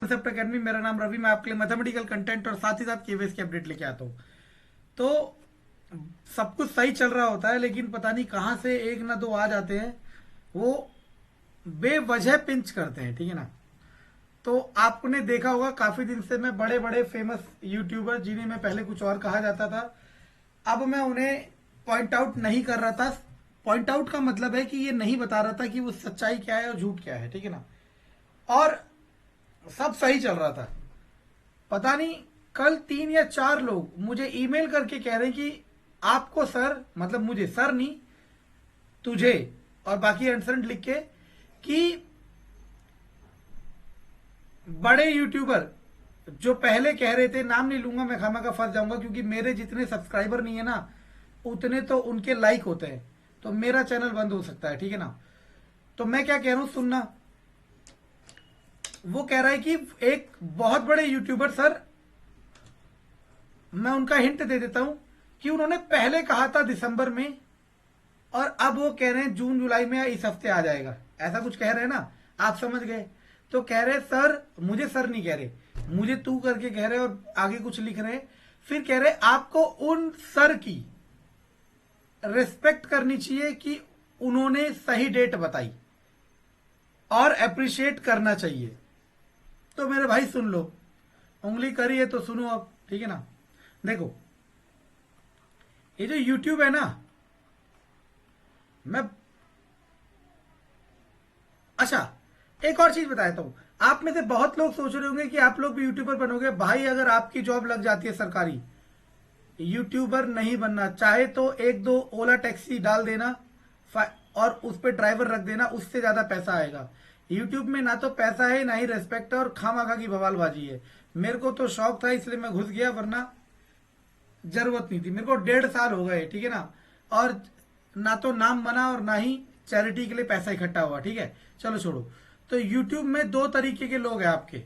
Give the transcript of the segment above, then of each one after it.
Concept academy. मेरा नाम रवि। मैं आपके लिए मैथमेटिकल कंटेंट और साथ ही साथ केवीएस की अपडेट लेके आता हूँ। तो सब कुछ सही चल रहा होता है, लेकिन पता नहीं कहाँ से एक ना दो आ जाते हैं, वो बेवजह पिंच करते हैं, ठीक है ना। तो आपने देखा होगा काफी दिन से मैं बड़े बड़े फेमस यूट्यूबर, जिन्हें मैं पहले कुछ और कहा जाता था, अब मैं उन्हें पॉइंट आउट नहीं कर रहा था। पॉइंट आउट का मतलब है कि ये नहीं बता रहा था कि वो सच्चाई क्या है और झूठ क्या है, ठीक है ना। और सब सही चल रहा था। पता नहीं कल 3 या 4 लोग मुझे ईमेल करके कह रहे हैं कि आपको सर, मतलब मुझे सर नहीं, तुझे और बाकी आंसर लिख के, कि बड़े यूट्यूबर जो पहले कह रहे थे, नाम नहीं लूंगा मैं, खामा का फंस जाऊंगा, क्योंकि मेरे जितने सब्सक्राइबर नहीं है ना, उतने तो उनके लाइक होते हैं, तो मेरा चैनल बंद हो सकता है, ठीक है ना। तो मैं क्या कह रहा हूं, सुनना। वो कह रहा है कि एक बहुत बड़े यूट्यूबर सर, मैं उनका हिंट दे देता हूं कि उन्होंने पहले कहा था दिसंबर में, और अब वो कह रहे हैं जून जुलाई में या इस हफ्ते आ जाएगा, ऐसा कुछ कह रहे हैं ना। आप समझ गए। तो कह रहे सर, मुझे सर नहीं कह रहे, मुझे तू करके कह रहे और आगे कुछ लिख रहे। फिर कह रहे आपको उन सर की रिस्पेक्ट करनी चाहिए कि उन्होंने सही डेट बताई, और अप्रिशिएट करना चाहिए। तो मेरे भाई सुन लो, उंगली करी है तो सुनो अब, ठीक है ना। देखो, ये जो यूट्यूब है ना, मैं, अच्छा, एक और चीज बताता हूं। आप में से बहुत लोग सोच रहे होंगे कि आप लोग भी यूट्यूबर बनोगे। भाई, अगर आपकी जॉब लग जाती है सरकारी, यूट्यूबर नहीं बनना। चाहे तो एक दो ओला टैक्सी डाल देना और उस पर ड्राइवर रख देना, उससे ज्यादा पैसा आएगा। यूट्यूब में ना तो पैसा है, ना ही रेस्पेक्ट है, और खामाखा की बवालबाजी है। मेरे को तो शौक था इसलिए मैं घुस गया, वरना जरूरत नहीं थी। मेरे को 1.5 साल हो गए, ठीक है ना। और ना तो नाम बना और ना ही चैरिटी के लिए पैसा इकट्ठा हुआ, ठीक है। चलो छोड़ो। तो यूट्यूब में दो तरीके के लोग हैं आपके।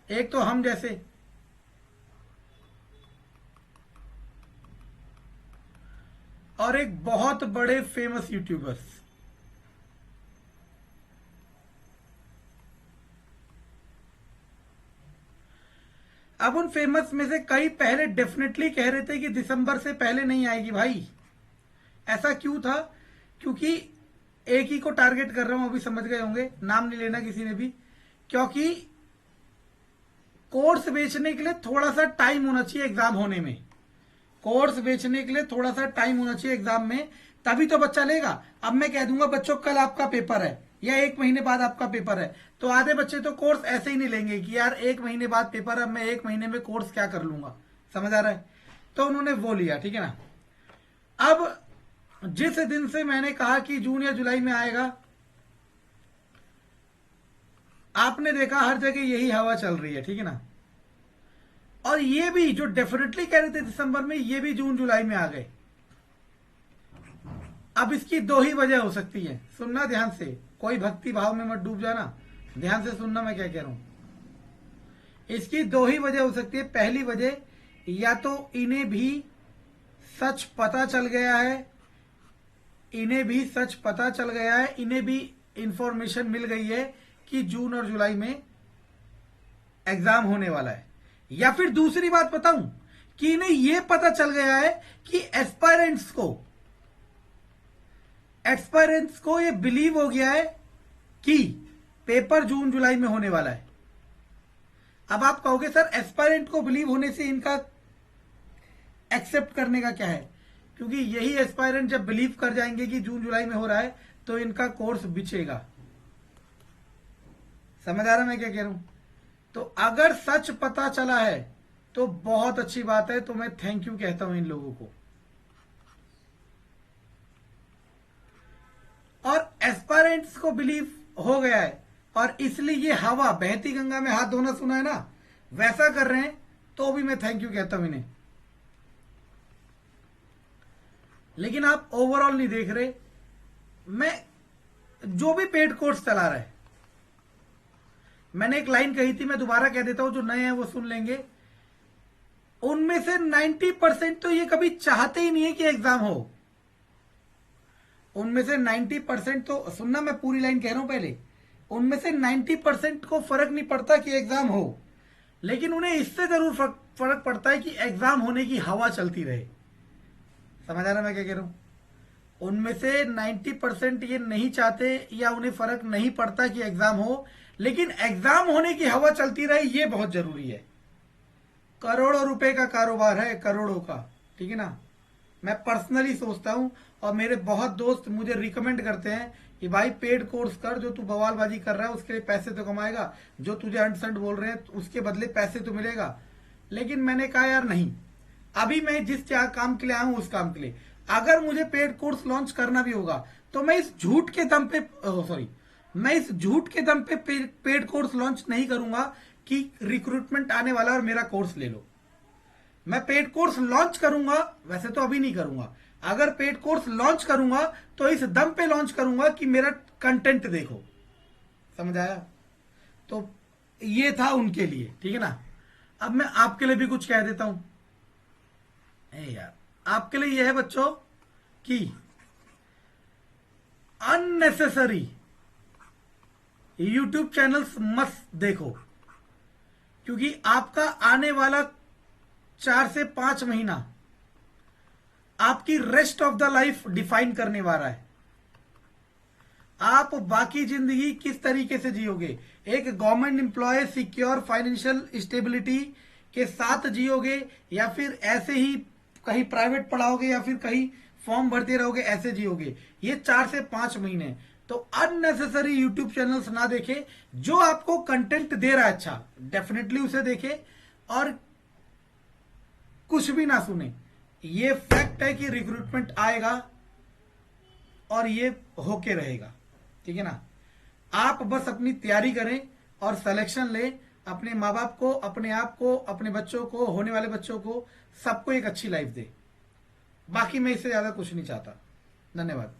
एक तो हम जैसे, और एक बहुत बड़े फेमस यूट्यूबर्स। अब उन फेमस में से कई पहले डेफिनेटली कह रहे थे कि दिसंबर से पहले नहीं आएगी भाई। ऐसा क्यों था? क्योंकि एक ही को टारगेट कर रहा हूं, अभी समझ गए होंगे, नाम नहीं लेना किसी ने भी। क्योंकि कोर्स बेचने के लिए थोड़ा सा टाइम होना चाहिए एग्जाम होने में। कोर्स बेचने के लिए थोड़ा सा टाइम होना चाहिए एग्जाम में, तभी तो बच्चा लेगा। अब मैं कह दूंगा बच्चों कल आपका पेपर है या 1 महीने बाद आपका पेपर है, तो आधे बच्चे तो कोर्स ऐसे ही नहीं लेंगे कि यार 1 महीने बाद पेपर है, मैं 1 महीने में कोर्स क्या कर लूंगा। समझ आ रहा है? तो उन्होंने वो लिया, ठीक है ना। अब जिस दिन से मैंने कहा कि जून या जुलाई में आएगा, आपने देखा हर जगह यही हवा चल रही है, ठीक है ना। और ये भी जो डेफिनेटली कह रहे थे दिसंबर में, ये भी जून जुलाई में आ गए। अब इसकी दो ही वजह हो सकती है, सुनना ध्यान से, कोई भक्ति भाव में मत डूब जाना, ध्यान से सुनना मैं क्या कह रहा हूं। इसकी दो ही वजह हो सकती है। पहली वजह, या तो इन्हें भी सच पता चल गया है, इन्हें भी सच पता चल गया है, इन्हें भी इंफॉर्मेशन मिल गई है कि जून और जुलाई में एग्जाम होने वाला है। या फिर दूसरी बात बताऊं, कि इन्हें यह पता चल गया है कि एस्पायरेंट्स को यह बिलीव हो गया है कि पेपर जून जुलाई में होने वाला है। अब आप कहोगे सर, एस्पायरेंट को बिलीव होने से इनका एक्सेप्ट करने का क्या है? क्योंकि यही एस्पायरेंट जब बिलीव कर जाएंगे कि जून जुलाई में हो रहा है, तो इनका कोर्स बिछेगा। समझ आ रहा मैं क्या कह रहा हूं? तो अगर सच पता चला है तो बहुत अच्छी बात है, तो मैं थैंक यू कहता हूं इन लोगों को। और एस्पायरेंट्स को बिलीव हो गया है, और इसलिए ये हवा बहती गंगा में हाथ धोना सुना है ना, वैसा कर रहे हैं, तो भी मैं थैंक यू कहता हूं इन्हें। लेकिन आप ओवरऑल नहीं देख रहे। मैं, जो भी पेड कोर्स चला रहा है, मैंने एक लाइन कही थी, मैं दोबारा कह देता हूं, जो नए हैं वो सुन लेंगे। उनमें से 90% तो ये कभी चाहते ही नहीं है कि एग्जाम हो। उनमें से 90% तो, सुनना मैं पूरी लाइन कह रहा हूं पहले, उनमें से 90% को फर्क नहीं पड़ता कि एग्जाम हो, लेकिन उन्हें इससे जरूर फर्क पड़ता है कि एग्जाम होने की हवा चलती रहे। समझ आ रहा मैं क्या कह रहा हूं? उनमें से 90% ये नहीं चाहते या उन्हें फर्क नहीं पड़ता कि एग्जाम हो, लेकिन एग्जाम होने की हवा चलती रहे, ये बहुत जरूरी है। करोड़ों रुपए का कारोबार है, करोड़ों का, ठीक है ना। मैं पर्सनली सोचता हूं और मेरे बहुत दोस्त मुझे रिकमेंड करते हैं कि भाई पेड कोर्स कर, जो तू बवालबाजी कर रहा है उसके लिए पैसे तो कमाएगा, जो तुझे अंट संट बोल रहे हैं उसके बदले पैसे तो मिलेगा। लेकिन मैंने कहा यार नहीं, अभी मैं जिस काम के लिए आया हूं उस काम के लिए, अगर मुझे पेड कोर्स लॉन्च करना भी होगा तो मैं इस झूठ के दम पे मैं इस झूठ के दम पे पेड कोर्स लॉन्च नहीं करूंगा कि रिक्रूटमेंट आने वाला और मेरा कोर्स ले लो। मैं पेड कोर्स लॉन्च करूंगा, वैसे तो अभी नहीं करूंगा, अगर पेड कोर्स लॉन्च करूंगा तो इस दम पे लॉन्च करूंगा कि मेरा कंटेंट देखो। समझ आया? तो ये था उनके लिए, ठीक है ना। अब मैं आपके लिए भी कुछ कह देता हूं। यार आपके लिए यह है बच्चों कि अननेसेसरी यूट्यूब चैनल्स मत देखो, क्योंकि आपका आने वाला 4 से 5 महीना आपकी rest of the life define करने वाला है। आप बाकी जिंदगी किस तरीके से जियोगे, एक government employ secure financial stability के साथ जियोगे, या फिर ऐसे ही कहीं प्राइवेट पढ़ाओगे, या फिर कहीं फॉर्म भरते रहोगे, ऐसे जियोगे। ये 4 से 5 महीने, तो अननेसेसरी यूट्यूब चैनल्स ना देखे। जो आपको कंटेंट दे रहा है अच्छा, डेफिनेटली उसे देखे, और कुछ भी ना सुने। ये फैक्ट है कि रिक्रूटमेंट आएगा और ये होके रहेगा, ठीक है ना। आप बस अपनी तैयारी करें और सिलेक्शन लें, अपने माँ बाप को, अपने आप को, अपने बच्चों को, होने वाले बच्चों को, सबको एक अच्छी लाइफ दे। बाकी मैं इससे ज्यादा कुछ नहीं चाहता। धन्यवाद।